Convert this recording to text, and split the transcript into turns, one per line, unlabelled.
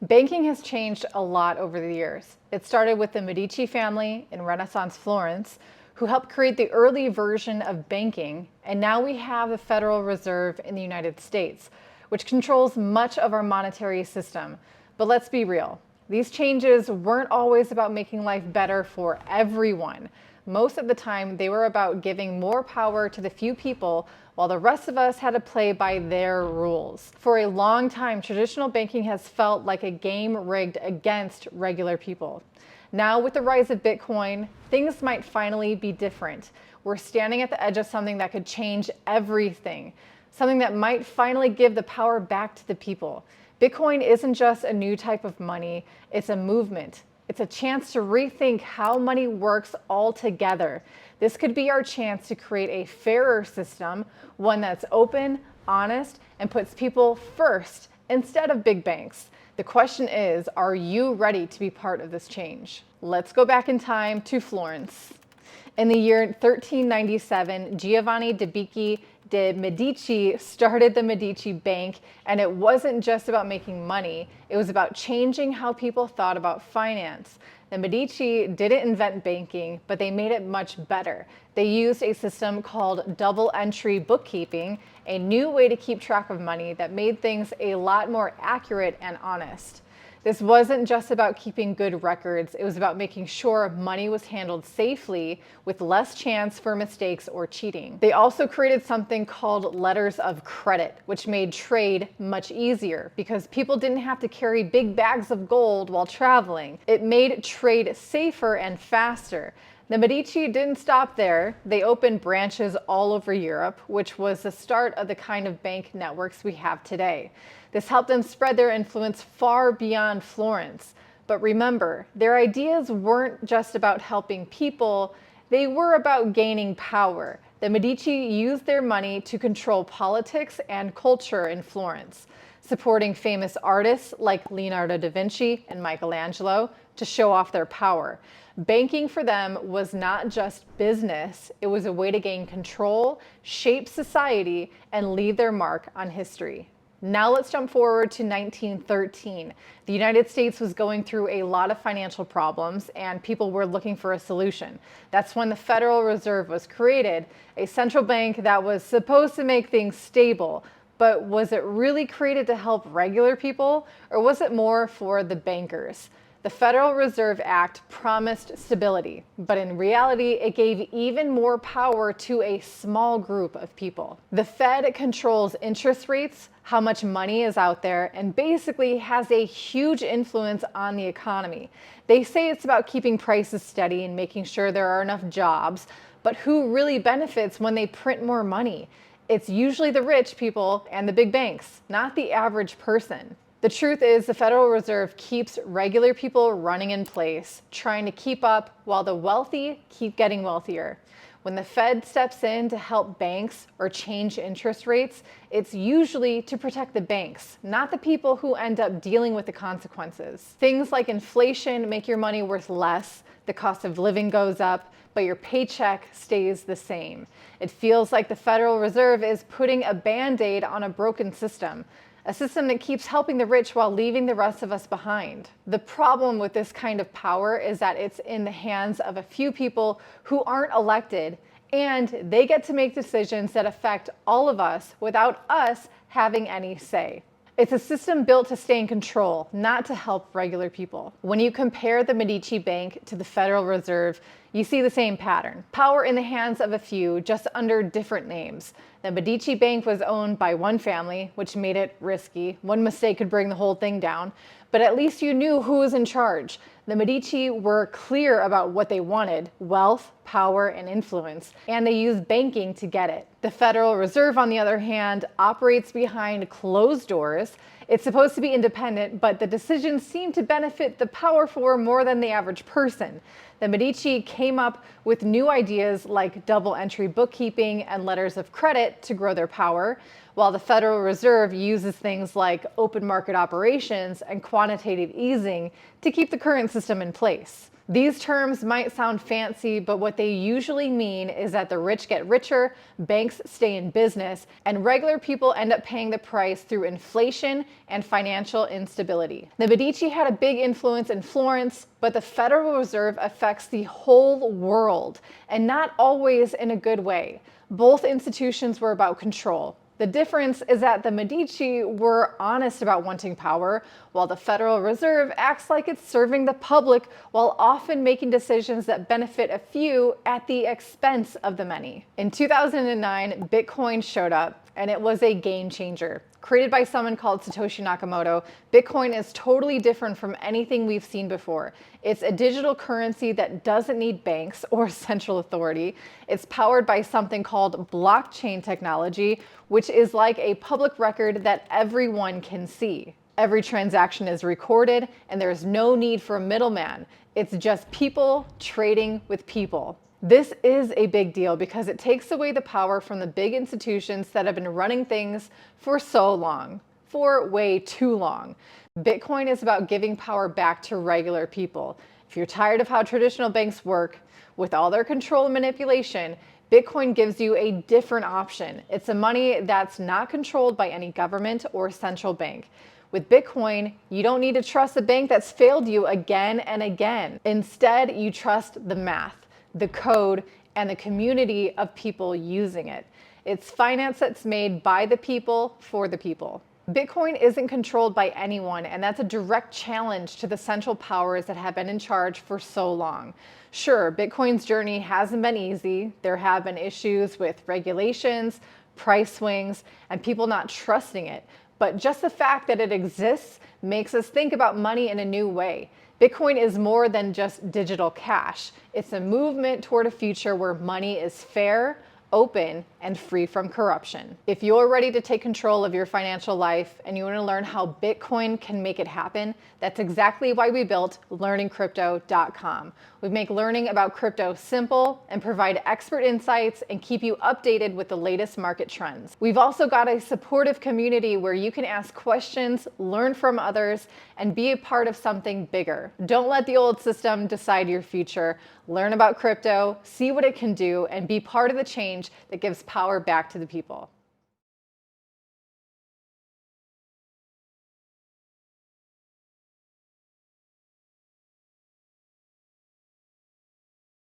Banking has changed a lot over the years. It started with the Medici family in Renaissance Florence, who helped create the early version of banking, and now we have the Federal Reserve in the United States, which controls much of our monetary system. But let's be real, these changes weren't always about making life better for everyone. Most of the time, they were about giving more power to the few people while the rest of us had to play by their rules. For a long time, traditional banking has felt like a game rigged against regular people. Now, with the rise of Bitcoin, things might finally be different. We're standing at the edge of something that could change everything, something that might finally give the power back to the people. Bitcoin isn't just a new type of money, it's a movement. It's a chance to rethink how money works altogether. This could be our chance to create a fairer system, one that's open, honest, and puts people first instead of big banks. The question is, are you ready to be part of this change? Let's go back in time to Florence. In the year 1397, Giovanni de' Medici started the Medici Bank, and it wasn't just about making money, it was about changing how people thought about finance. The Medici didn't invent banking, but they made it much better. They used a system called double entry bookkeeping, a new way to keep track of money that made things a lot more accurate and honest. This wasn't just about keeping good records, it was about making sure money was handled safely with less chance for mistakes or cheating. They also created something called letters of credit, which made trade much easier because people didn't have to carry big bags of gold while traveling. It made trade safer and faster. The Medici didn't stop there. They opened branches all over Europe, which was the start of the kind of bank networks we have today. This helped them spread their influence far beyond Florence. But remember, their ideas weren't just about helping people, they were about gaining power. The Medici used their money to control politics and culture in Florence, supporting famous artists like Leonardo da Vinci and Michelangelo to show off their power. Banking for them was not just business, it was a way to gain control, shape society, and leave their mark on history. Now let's jump forward to 1913. The United States was going through a lot of financial problems and people were looking for a solution. That's when the Federal Reserve was created, a central bank that was supposed to make things stable. But was it really created to help regular people, or was it more for the bankers? The Federal Reserve Act promised stability, but in reality, it gave even more power to a small group of people. The Fed controls interest rates, how much money is out there, and basically has a huge influence on the economy. They say it's about keeping prices steady and making sure there are enough jobs, but who really benefits when they print more money? It's usually the rich people and the big banks, not the average person. The truth is, the Federal Reserve keeps regular people running in place, trying to keep up while the wealthy keep getting wealthier. When the Fed steps in to help banks or change interest rates, it's usually to protect the banks, not the people who end up dealing with the consequences. Things like inflation make your money worth less, the cost of living goes up, but your paycheck stays the same. It feels like the Federal Reserve is putting a Band-Aid on a broken system. A system that keeps helping the rich while leaving the rest of us behind. The problem with this kind of power is that it's in the hands of a few people who aren't elected, and they get to make decisions that affect all of us without us having any say. It's a system built to stay in control, not to help regular people. When you compare the Medici Bank to the Federal Reserve, you see the same pattern. Power in the hands of a few, just under different names. The Medici Bank was owned by one family, which made it risky. One mistake could bring the whole thing down, but at least you knew who was in charge. The Medici were clear about what they wanted: wealth, power, and influence, and they used banking to get it. The Federal Reserve, on the other hand, operates behind closed doors. It's supposed to be independent, but the decisions seem to benefit the powerful more than the average person. The Medici came up with new ideas like double entry bookkeeping and letters of credit to grow their power, while the Federal Reserve uses things like open market operations and quantitative easing to keep the current system in place. These terms might sound fancy, but what they usually mean is that the rich get richer, banks stay in business, and regular people end up paying the price through inflation and financial instability. The Medici had a big influence in Florence, but the Federal Reserve affects the whole world, and not always in a good way. Both institutions were about control. The difference is that the Medici were honest about wanting power, while the Federal Reserve acts like it's serving the public while often making decisions that benefit a few at the expense of the many. In 2009, Bitcoin showed up, and it was a game changer. Created by someone called Satoshi Nakamoto, Bitcoin is totally different from anything we've seen before. It's a digital currency that doesn't need banks or central authority. It's powered by something called blockchain technology, which is like a public record that everyone can see. Every transaction is recorded, and there's no need for a middleman. It's just people trading with people. This is a big deal because it takes away the power from the big institutions that have been running things for so long, for way too long. Bitcoin is about giving power back to regular people. If you're tired of how traditional banks work, with all their control and manipulation, Bitcoin gives you a different option. It's a money that's not controlled by any government or central bank. With Bitcoin, you don't need to trust a bank that's failed you again and again. Instead, you trust the math, the code, and the community of people using it. It's finance that's made by the people for the people. Bitcoin isn't controlled by anyone, and that's a direct challenge to the central powers that have been in charge for so long. Sure, Bitcoin's journey hasn't been easy. There have been issues with regulations, price swings, and people not trusting it. But just the fact that it exists makes us think about money in a new way. Bitcoin is more than just digital cash. It's a movement toward a future where money is fair, open, and free from corruption. If you're ready to take control of your financial life and you want to learn how Bitcoin can make it happen, that's exactly why we built learningcrypto.com. We make learning about crypto simple and provide expert insights and keep you updated with the latest market trends. We've also got a supportive community where you can ask questions, learn from others, and be a part of something bigger. Don't let the old system decide your future. Learn about crypto, see what it can do, and be part of the change that gives power back to the people.